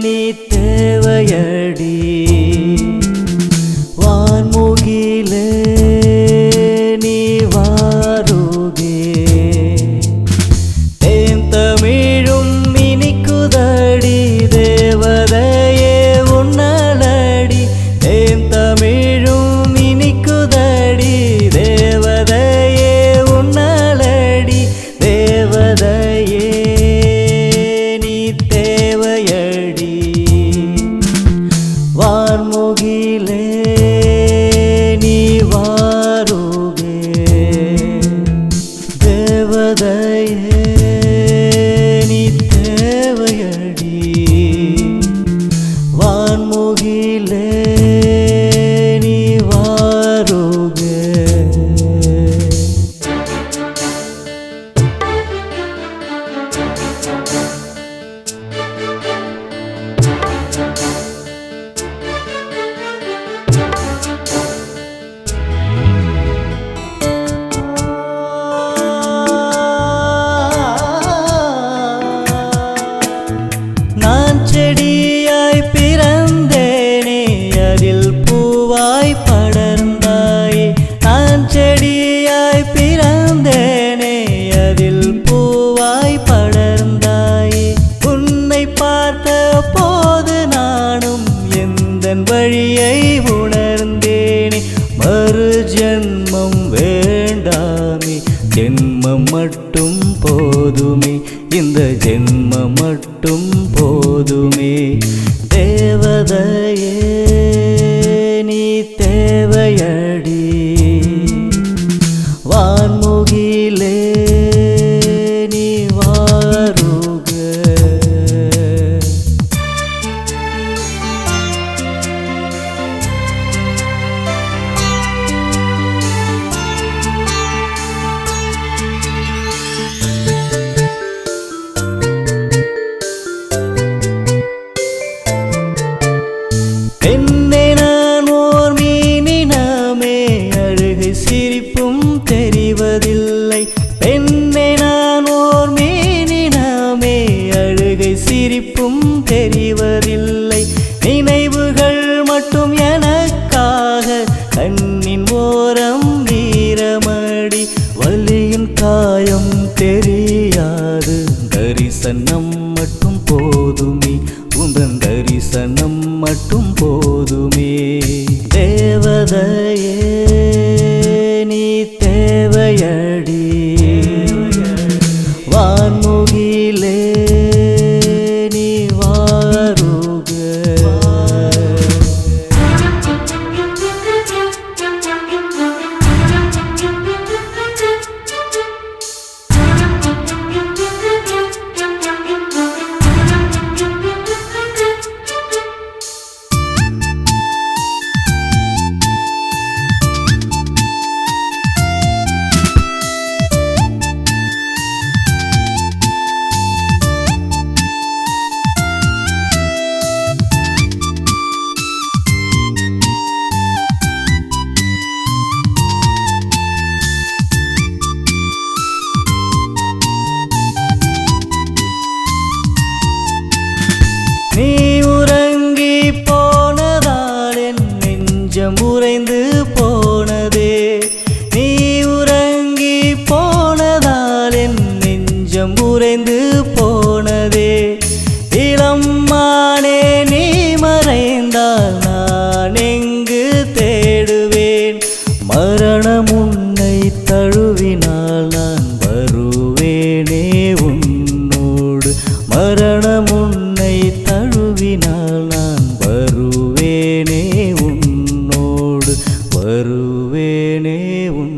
நீ தேவையடி வான்முகிலே நீ வாருகே தேன் தமிழும் இனிக்குதடி தேவதையே உன்னலடி தேன் தமிழும் இனிக்குதடி தேவதையே உன்னலடி தேவதையே வான்முகிலே நீ வாருகே தேவதையே நீ தேவையடி வான்முகிலே நீ வாருகே செடியாய் பிறந்தேனே அதில் பூவாய் படர்ந்தாயே நான் செடியாய் பிறந்தேனே அதில் பூவாய் படர்ந்தாயே உன்னை பார்த்த போது நானும் எந்தன் வழியை உணர்ந்தேனே மறு ஜென்மம் வேண்டாமே ஜென்மம் மட்டும் போதுமே இந்த ஜென்மம் மட்டும் போதுமே தேவதையே நீ தேவையடி வான்முகிலே நீ வாருகே பெண்ணே நான் ஓர் மீனினமே அழுகை சிரிப்பும் தெரிவதில்லை பெண்ணே நான் ஓர் மீனினமே அழுகை சிரிப்பும் தெரிவதில்லை நினைவுகள் மட்டும் எனக்காக கண்ணின் ஓரம் வீரமடி வலியின் காயம் தெரியாது தரிசனம் மட்டும் போதுமே உந்தன் தரிசனம் மட்டும் போதுமே தேவதையே நீ தேவையடி வான்முகிலே நீ வாருகே நீ உறங்கி போனதால் என் நெஞ்சம் உறைந்து போனதே நீ உறங்கி போனதால் என் நெஞ்சம் உறைந்து போனதே இளம்மானே நீ மறைந்தால் நான் எங்கு தேடுவேன் மரணம் உன்னை தழுவினால் நான் வருவேனே உன்னோடு மரணம் உன்னை தழுவினால் நான் வருவேனே உன்னோடு வருவேனே உன்